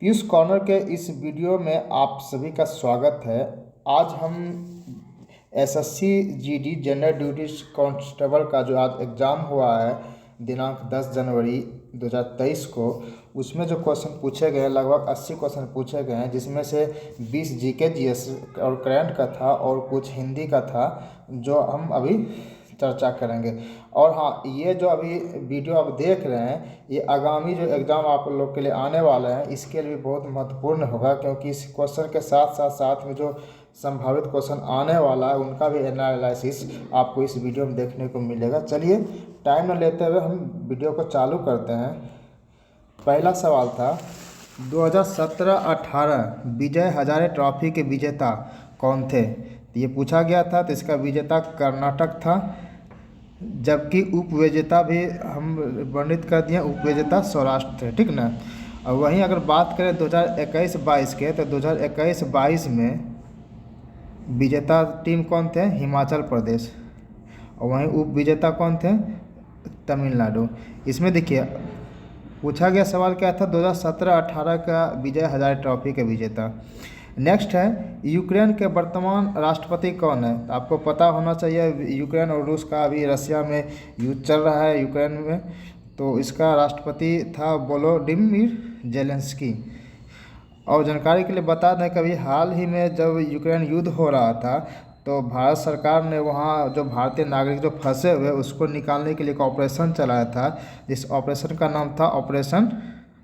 Piyush corner के इस video में आप सभी का स्वागत है। आज हम SSC GD general duty constable का जो आज एग्ज़ाम हुआ है दिनांक 10 जनवरी 2023 को, उसमें जो क्वेश्चन पूछे गए लगभग 80 क्वेश्चन पूछे गए हैं, जिसमें से 20 जीके जीएस और करंट का था और कुछ हिंदी का था, जो हम अभी चर्चा करेंगे। और हाँ, ये जो अभी वीडियो आप देख रहे हैं, ये आगामी जो एग्ज़ाम आप लोग के लिए आने वाला है, इसके लिए भी बहुत महत्वपूर्ण होगा, क्योंकि इस क्वेश्चन के साथ में जो संभावित क्वेश्चन आने वाला है उनका भी एनालिसिस आपको इस वीडियो में देखने को मिलेगा। चलिए टाइम न लेते हुए हम वीडियो को चालू करते हैं। पहला सवाल था 2017-18 विजय हजारे ट्रॉफी के विजेता कौन थे? तो ये पूछा गया था। तो इसका विजेता कर्नाटक था, जबकि उपविजेता भी हम वर्णित कर दिए, उपविजेता सौराष्ट्र थे। ठीक ना। और वहीं अगर बात करें 2021-22 के, तो 2021-22 में विजेता टीम कौन थे? हिमाचल प्रदेश। और वहीं उप विजेता कौन थे? तमिलनाडु। इसमें देखिए पूछा गया सवाल क्या था? 2017-18 का विजय हजारे ट्रॉफी के विजेता। नेक्स्ट है यूक्रेन के वर्तमान राष्ट्रपति कौन है? तो आपको पता होना चाहिए, यूक्रेन और रूस का अभी रशिया में युद्ध चल रहा है यूक्रेन में, तो इसका राष्ट्रपति था वोलोडिमिर जेलेंस्की। और जानकारी के लिए बता दें कि अभी हाल ही में जब यूक्रेन युद्ध हो रहा था, तो भारत सरकार ने वहाँ जो भारतीय नागरिक जो फंसे हुए उसको निकालने के लिए एक ऑपरेशन चलाया था, जिस ऑपरेशन का नाम था ऑपरेशन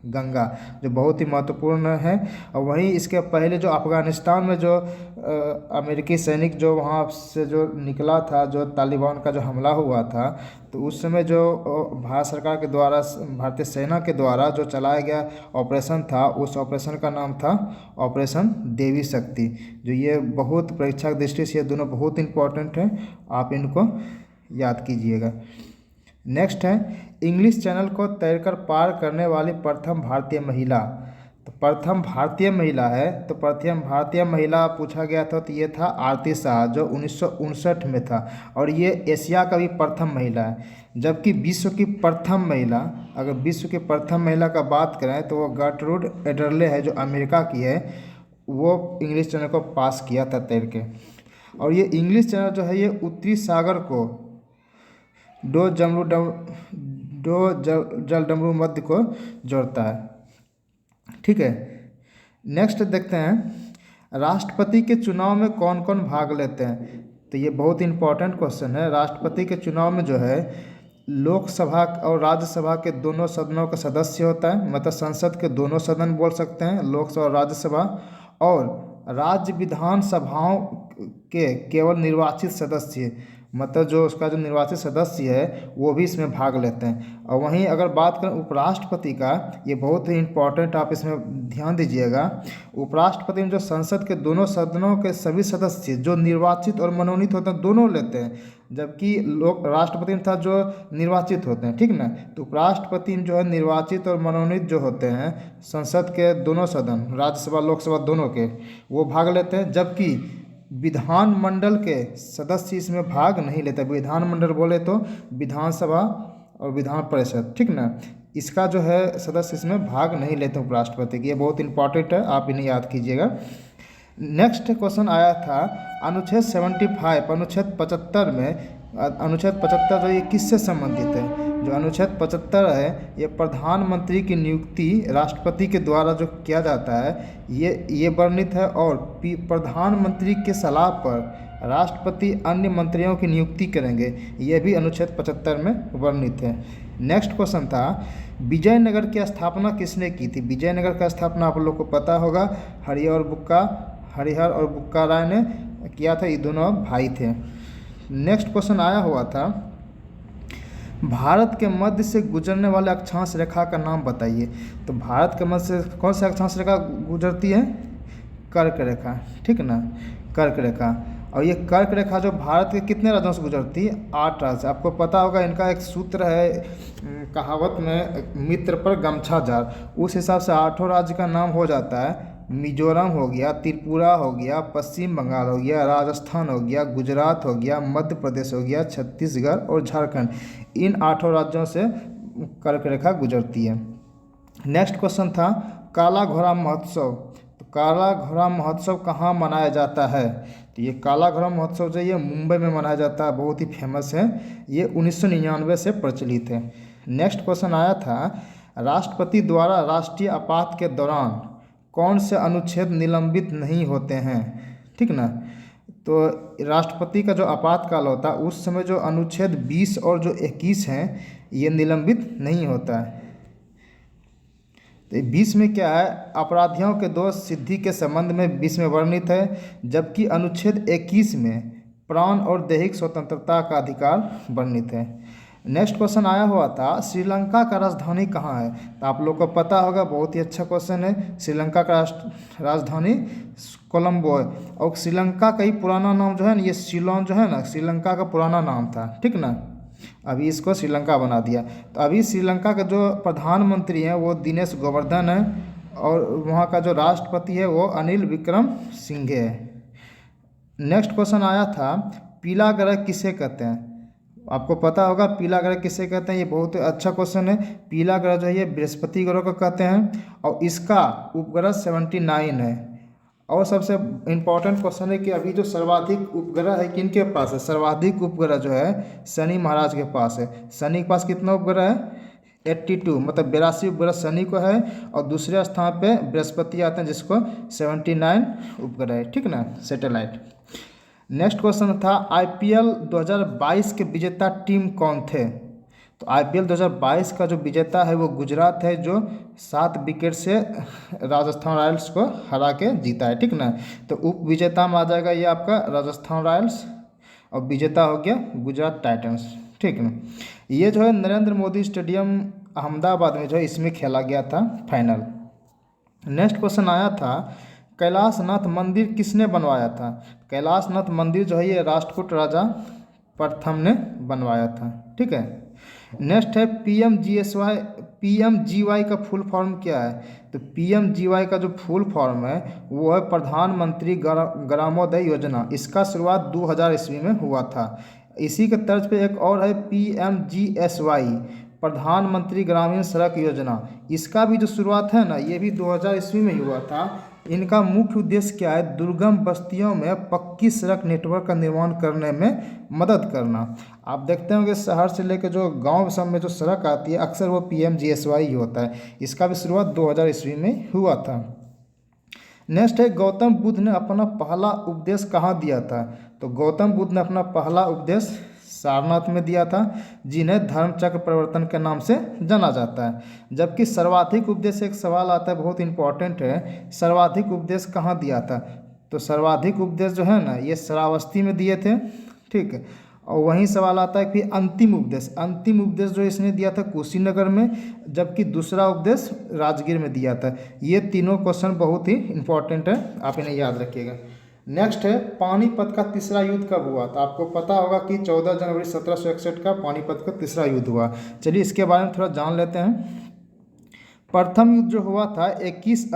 गंगा, जो बहुत ही महत्वपूर्ण है। और वहीं इसके पहले जो अफ़गानिस्तान में जो अमेरिकी सैनिक जो वहाँ से जो निकला था, जो तालिबान का जो हमला हुआ था, तो उस समय जो भारत सरकार के द्वारा, भारतीय सेना के द्वारा जो चलाया गया ऑपरेशन था, उस ऑपरेशन का नाम था ऑपरेशन देवी शक्ति। जो ये बहुत परीक्षा की दृष्टि से ये दोनों बहुत इंपॉर्टेंट हैं, आप इनको याद कीजिएगा। नेक्स्ट है इंग्लिश चैनल को तैरकर पार करने वाली प्रथम भारतीय महिला। तो प्रथम भारतीय महिला है, तो प्रथम भारतीय महिला पूछा गया था, तो ये था आरती शाह, जो 1959 में था। और ये एशिया का भी प्रथम महिला है। जबकि विश्व की प्रथम महिला, अगर विश्व की प्रथम महिला का बात करें, तो वो गर्टरूड एडरले है, जो अमेरिका की है। वो इंग्लिश चैनल को पास किया था तैर के। और ये इंग्लिश चैनल जो है, ये उत्तरी सागर को दो जलडमरू मध्य को जोड़ता है। ठीक है। नेक्स्ट देखते हैं राष्ट्रपति के चुनाव में कौन कौन भाग लेते हैं? तो ये बहुत इंपॉर्टेंट क्वेश्चन है। राष्ट्रपति के चुनाव में जो है लोकसभा और राज्यसभा के दोनों सदनों का सदस्य होता है, मतलब संसद के दोनों सदन बोल सकते हैं, लोकसभा और राज्यसभा। और राज्य विधानसभाओं के केवल निर्वाचित सदस्य, मतलब जो उसका जो निर्वाचित सदस्य है वो भी इसमें भाग लेते हैं। और वहीं अगर बात करें उपराष्ट्रपति का, ये बहुत ही इम्पोर्टेंट, आप इसमें ध्यान दीजिएगा। उपराष्ट्रपति में जो संसद के दोनों सदनों के सभी सदस्य जो निर्वाचित और मनोनीत होते हैं दोनों लेते हैं, जबकि लोक राष्ट्रपति में था जो निर्वाचित होते हैं। ठीक ना। तो उपराष्ट्रपति में जो है निर्वाचित और मनोनीत जो होते हैं संसद के दोनों सदन, राज्यसभा लोकसभा दोनों के, वो भाग लेते हैं। जबकि विधानमंडल के सदस्य इसमें भाग नहीं लेते। विधानमंडल बोले तो विधानसभा और विधान परिषद। ठीक ना। इसका जो है सदस्य इसमें भाग नहीं लेते उपराष्ट्रपति की। ये बहुत इंपॉर्टेंट है, आप इन्हें याद कीजिएगा। नेक्स्ट क्वेश्चन आया था अनुच्छेद 75, अनुच्छेद 75 में, अनुच्छेद 75 जो ये किससे संबंधित है? जो अनुच्छेद 75 है, ये प्रधानमंत्री की नियुक्ति राष्ट्रपति के द्वारा जो किया जाता है, ये वर्णित है। और प्रधानमंत्री के सलाह पर राष्ट्रपति अन्य मंत्रियों की नियुक्ति करेंगे, ये भी अनुच्छेद 75 में वर्णित है। नेक्स्ट क्वेश्चन था विजयनगर की स्थापना किसने की थी? विजयनगर का स्थापना आप लोग को पता होगा, हरिहर और बुक्का राय ने किया था। ये दोनों भाई थे। नेक्स्ट क्वेश्चन आया हुआ था भारत के मध्य से गुजरने वाले अक्षांश रेखा का नाम बताइए। तो भारत के मध्य से कौन सा अक्षांश रेखा गुजरती है? कर्क रेखा। ठीक ना, कर्क रेखा। और ये कर्क रेखा जो भारत के कितने राज्यों से गुजरती है? 8 राज्य। आपको पता होगा इनका एक सूत्र है कहावत में, मित्र पर गमछा जार। उस हिसाब से 8 राज्य का नाम हो जाता है। मिजोरम हो गया, त्रिपुरा हो गया, पश्चिम बंगाल हो गया, राजस्थान हो गया, गुजरात हो गया, मध्य प्रदेश हो गया, छत्तीसगढ़ और झारखंड। इन 8 राज्यों से कर्क रेखा गुजरती है। नेक्स्ट क्वेश्चन था काला घोड़ा महोत्सव। तो काला घोड़ा महोत्सव कहाँ मनाया जाता है? तो ये काला घोड़ा महोत्सव जो ये मुंबई में मनाया जाता है, बहुत ही फेमस है। ये 1999 से प्रचलित है। नेक्स्ट क्वेश्चन आया था, राष्ट्रपति द्वारा राष्ट्रीय आपात के दौरान कौन से अनुच्छेद निलंबित नहीं होते हैं? ठीक ना। तो राष्ट्रपति का जो आपातकाल होता है उस समय जो अनुच्छेद 20 और जो 21 हैं ये निलंबित नहीं होता है। तो 20 में क्या है, अपराधियों के दोष सिद्धि के संबंध में 20 में वर्णित है, जबकि अनुच्छेद 21 में प्राण और दैहिक स्वतंत्रता का अधिकार वर्णित है। नेक्स्ट क्वेश्चन आया हुआ था, श्रीलंका का राजधानी कहाँ है? तो आप लोग को पता होगा, बहुत ही अच्छा क्वेश्चन है। श्रीलंका का राजधानी कोलंबो है। और श्रीलंका का ही पुराना नाम जो है ना, ये सिलोन जो है ना, श्रीलंका का पुराना नाम था। ठीक ना, अभी इसको श्रीलंका बना दिया। तो अभी श्रीलंका का जो प्रधानमंत्री हैं वो दिनेश गोवर्धन है, और वहाँ का जो राष्ट्रपति है वो अनिल विक्रम सिंघे है। नेक्स्ट क्वेश्चन आया था, पीला ग्रह किसे कहते हैं? आपको पता होगा पीला ग्रह किसे कहते हैं, ये बहुत अच्छा क्वेश्चन है। पीला ग्रह जो है ये बृहस्पति ग्रह को कहते हैं, और इसका उपग्रह 79 है। और सबसे इम्पॉर्टेंट क्वेश्चन है कि अभी जो सर्वाधिक उपग्रह है किनके पास है? सर्वाधिक उपग्रह जो है शनि महाराज के पास है। शनि के पास कितना उपग्रह है? 82, मतलब 82 उपग्रह शनि को है, और दूसरे स्थान पे बृहस्पति आते हैं जिसको 79 उपग्रह है। ठीक ना, सैटेलाइट। नेक्स्ट क्वेश्चन था, आईपीएल 2022 के विजेता टीम कौन थे? तो आईपीएल 2022 का जो विजेता है वो गुजरात है, जो 7 विकेट से राजस्थान रॉयल्स को हरा के जीता है। ठीक ना, तो उप विजेता में आ जाएगा ये आपका राजस्थान रॉयल्स, और विजेता हो गया गुजरात टाइटंस। ठीक ना, ये जो है नरेंद्र मोदी स्टेडियम अहमदाबाद में जो है इसमें खेला गया था फाइनल। नेक्स्ट क्वेश्चन आया था, कैलाशनाथ मंदिर किसने बनवाया था? कैलाशनाथ मंदिर जो है ये राष्ट्रकूट राजा प्रथम ने बनवाया था। ठीक है। नेक्स्ट है पीएमजीवाई का फुल फॉर्म क्या है? तो पीएमजीवाई का जो फुल फॉर्म है वो है प्रधानमंत्री ग्रामोदय योजना। इसका शुरुआत 2000 ईस्वी में हुआ था। इसी के तर्ज पे एक और है पीएमजीएसवाई, प्रधानमंत्री ग्रामीण सड़क योजना। इसका भी जो शुरुआत है ना ये भी 2000 ईस्वी में ही हुआ था। इनका मुख्य उद्देश्य क्या है? दुर्गम बस्तियों में पक्की सड़क नेटवर्क का निर्माण करने में मदद करना। आप देखते होंगे शहर से लेकर जो गांव सब में जो सड़क आती है अक्सर वो पीएमजीएसवाई ही होता है। इसका भी शुरुआत 2000 ईस्वी में हुआ था। नेक्स्ट है, गौतम बुद्ध ने अपना पहला उपदेश कहाँ दिया था? तो गौतम बुद्ध ने अपना पहला उपदेश सारनाथ में दिया था, जिन्हें धर्मचक्र प्रवर्तन के नाम से जाना जाता है। जबकि सर्वाधिक उपदेश, एक सवाल आता है बहुत इंपॉर्टेंट है, सर्वाधिक उपदेश कहाँ दिया था? तो सर्वाधिक उपदेश जो है ना ये श्रावस्ती में दिए थे। ठीक है, और वहीं सवाल आता है कि अंतिम उपदेश जो इसने दिया था कुशीनगर में, जबकि दूसरा उपदेश राजगीर में दिया था। ये तीनों क्वेश्चन बहुत ही इंपॉर्टेंट है, आप इन्हें याद रखिएगा। नेक्स्ट है, पानीपत का तीसरा युद्ध कब हुआ? तो आपको पता होगा कि 14 जनवरी 1761 का पानीपत का तीसरा युद्ध हुआ। चलिए इसके बारे में थोड़ा जान लेते हैं। प्रथम युद्ध जो हुआ था 21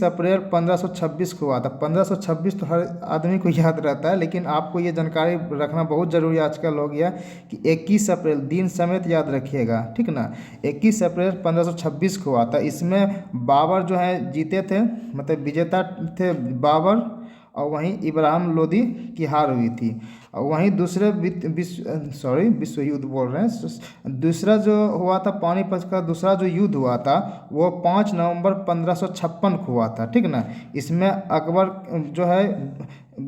अप्रैल 1526 को हुआ था। 1526 तो हर आदमी को याद रहता है, लेकिन आपको ये जानकारी रखना बहुत ज़रूरी आजकल हो गया कि 21 अप्रैल दिन समेत याद रखिएगा। ठीक ना, 21 अप्रैल 1526 को हुआ था। इसमें बाबर जो है जीते थे, मतलब विजेता थे बाबर, और वहीं इब्राहिम लोदी की हार हुई थी। और वहीं दूसरे विश्व युद्ध बोल रहे हैं, दूसरा जो हुआ था पानीपत का दूसरा जो युद्ध हुआ था वो 5 नवंबर 1556 को हुआ था। ठीक ना, इसमें अकबर जो है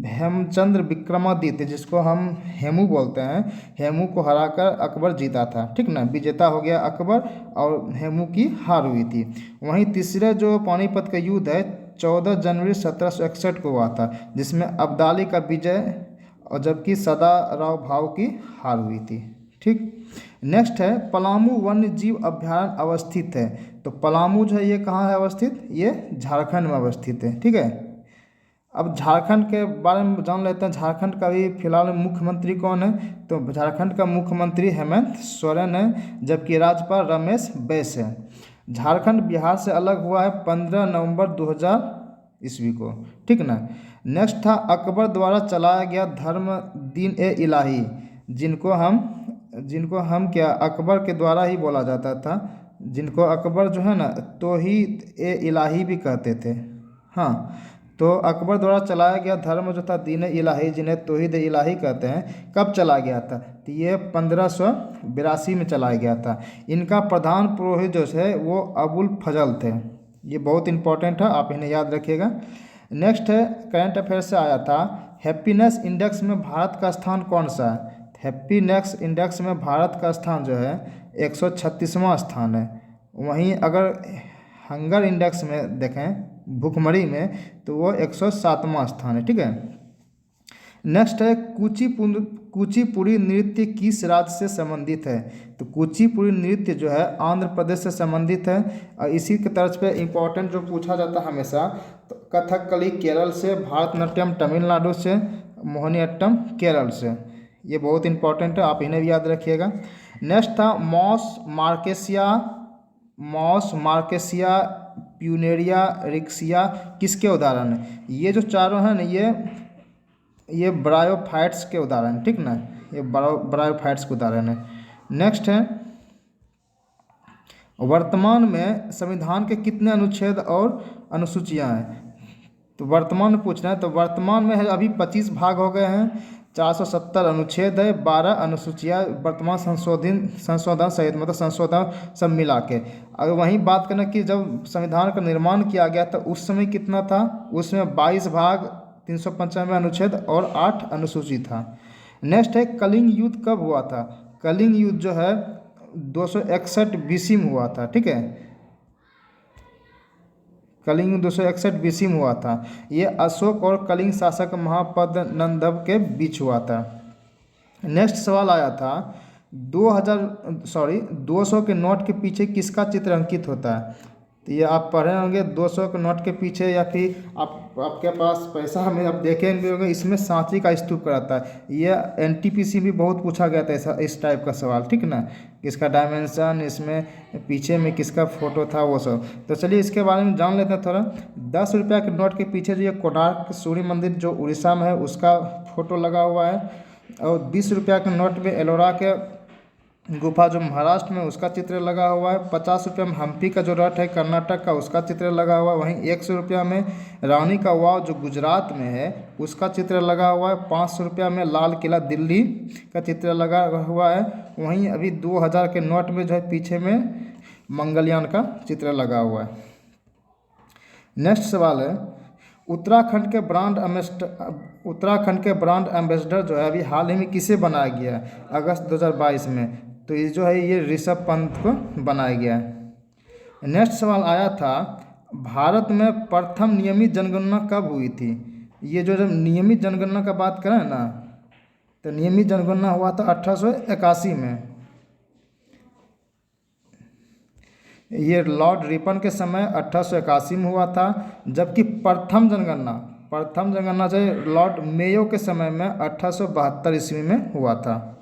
हेमचंद्र विक्रमादित्य, जिसको हम हेमू बोलते हैं, हेमू को हराकर अकबर जीता था। ठीक ना, विजेता हो गया अकबर और हेमू की हार हुई थी। वहीं तीसरे जो पानीपत का युद्ध है 14 जनवरी 1761 को हुआ था, जिसमें अब्दाली का विजय और जबकि सदाराव भाऊ की हार हुई थी। ठीक। नेक्स्ट है, पलामू वन्य जीव अभ्यारण्य अवस्थित है। तो पलामू जो है ये कहाँ है अवस्थित? ये झारखंड में अवस्थित है। ठीक है, अब झारखंड के बारे में जान लेते हैं। झारखंड का भी फिलहाल मुख्यमंत्री कौन है? तो झारखंड का मुख्यमंत्री हेमंत सोरेन है, जबकि राज्यपाल रमेश बैस है। झारखंड बिहार से अलग हुआ है 15 नवंबर 2000 ईस्वी को। ठीक ना। नेक्स्ट था, अकबर द्वारा चलाया गया धर्म दीन ए इलाही, जिनको हम क्या अकबर के द्वारा ही बोला जाता था, जिनको अकबर जो है ना तौहीद ए इलाही भी कहते थे। हाँ, तो अकबर द्वारा चलाया गया धर्म जो था दीन इलाही, जिन्हें तौहीद इलाही कहते हैं, कब चला गया था? तो ये 1582 में चलाया गया था। इनका प्रधान पुरोहित जो है वो अबुल फजल थे। ये बहुत इंपॉर्टेंट है, आप इन्हें याद रखिएगा। नेक्स्ट है करंट अफेयर से आया था, हैप्पीनेस इंडेक्स में भारत का स्थान कौन सा है? हैप्पीनेस इंडेक्स में भारत का स्थान जो है 136वां स्थान है। वहीं अगर हंगर इंडेक्स में देखें, भूखमरी में, तो वो 107वां स्थान है। ठीक है। नेक्स्ट है कुचिपुड़ी नृत्य किस राज्य से संबंधित है? तो कुचिपुड़ी नृत्य जो है आंध्र प्रदेश से संबंधित है। और इसी के तर्ज पे इम्पोर्टेंट जो पूछा जाता है हमेशा, तो कथकली केरल से, भारतनाट्यम तमिलनाडु से, मोहिनीअट्टम केरल से। ये बहुत इंपॉर्टेंट है, आप इन्हें भी याद रखिएगा। नेक्स्ट था मॉस मार्केसिया प्यूनेरिया रिक्सिया किसके उदाहरण है? ये जो चारों हैं ना, ये ब्रायोफाइट्स के उदाहरण, ठीक ना, ये ब्रायोफाइट्स के उदाहरण है। नेक्स्ट है वर्तमान में संविधान के कितने अनुच्छेद और अनुसूचियां हैं? तो वर्तमान में पूछ रहे हैं, तो वर्तमान में है अभी 25 भाग हो गए हैं, 470 अनुच्छेद है, 12 अनुसूचियाँ वर्तमान संशोधन सहित, मतलब संशोधन सब मिला के। अगर वहीं बात करें कि जब संविधान का निर्माण किया गया था उस समय कितना था? उसमें 22 भाग, 395 अनुच्छेद और 8 अनुसूची था। नेक्स्ट है कलिंग युद्ध कब हुआ था? कलिंग युद्ध जो है 261 BC में हुआ था। ठीक है, कलिंग 261 BC में हुआ था। ये अशोक और कलिंग शासक महापद्मनंदभ के बीच हुआ था। नेक्स्ट सवाल आया था 200 के नोट के पीछे किसका चित्र अंकित होता है? तो ये आप पढ़े होंगे, 200 के नोट के पीछे, या फिर आपके पास पैसा हमें आप देखेंगे होंगे, इसमें सांची का स्तूप कराता है। ये NTPC भी बहुत पूछा गया था ऐसा, इस टाइप का सवाल, ठीक ना, इसका डायमेंशन, इसमें पीछे में किसका फोटो था, वो सब। तो चलिए इसके बारे में जान लेते हैं थोड़ा। 10 रुपया के नोट के पीछे जो ये कोणार्क सूर्य मंदिर जो उड़ीसा में है उसका फोटो लगा हुआ है, और 20 रुपया के नोट में एलोरा के गुफा जो महाराष्ट्र में उसका चित्र लगा हुआ है। 50 रुपये में हम्पी का जो रथ है कर्नाटक का उसका चित्र लगा हुआ है। वहीं 100 रुपया में रानी का वाव जो गुजरात में है उसका चित्र लगा हुआ है। 500 रुपया में लाल किला दिल्ली का चित्र लगा हुआ है। वहीं अभी 2000 के नोट में जो है पीछे में मंगलयान का चित्र लगा हुआ है। नेक्स्ट सवाल है उत्तराखंड के ब्रांड एम्बेसडर जो है अभी हाल ही में किसे बनाया गया है? अगस्त 2022 में। तो ये जो है ये ऋषभ पंत को बनाया गया है। नेक्स्ट सवाल आया था भारत में प्रथम नियमित जनगणना कब हुई थी? ये जो जब नियमित जनगणना का बात करें ना, तो नियमित जनगणना हुआ था 1881 में। ये लॉर्ड रिपन के समय 1881 में हुआ था, जबकि प्रथम जनगणना जो लॉर्ड मेयो के समय में 1872 ईस्वी में हुआ था।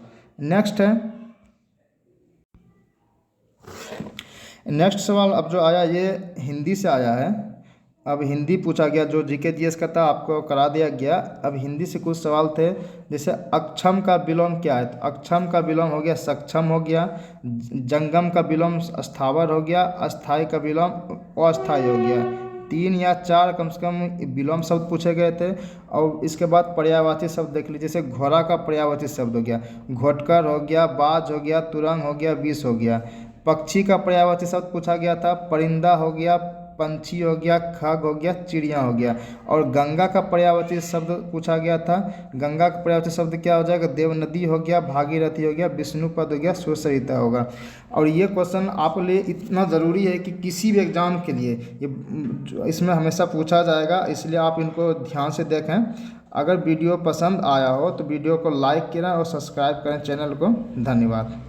नेक्स्ट सवाल अब जो आया ये हिंदी से आया है। अब हिंदी पूछा गया, जो जीके जीएस का था आपको करा दिया गया। अब हिंदी से कुछ सवाल थे, जैसे अक्षम का विलोम क्या है? तो अक्षम का विलोम हो गया सक्षम हो गया, जंगम का विलोम स्थावर हो गया, अस्थाई का विलोम अस्थाई हो गया। 3 या 4 कम से कम विलोम शब्द पूछे गए थे। और इसके बाद पर्यायवाची शब्द देख लीजिए, जैसे घोड़ा का पर्यायवाची शब्द हो गया घोटकर हो गया, बाज हो गया, तुरंग हो गया, विष हो गया। पक्षी का पर्यायवाची शब्द पूछा गया था, परिंदा हो गया, पंछी हो गया, खग हो गया, चिड़िया हो गया। और गंगा का पर्यायवाची शब्द पूछा गया था, गंगा का पर्यायवाची शब्द क्या हो जाएगा? देवनदी हो गया, भागीरथी हो गया, विष्णुपद हो गया, सुसरिता होगा। और ये क्वेश्चन आपके लिए इतना ज़रूरी है कि किसी भी एग्जाम के लिए ये इसमें हमेशा पूछा जाएगा, इसलिए आप इनको ध्यान से देखें। अगर वीडियो पसंद आया हो तो वीडियो को लाइक करें और सब्सक्राइब करें चैनल को। धन्यवाद।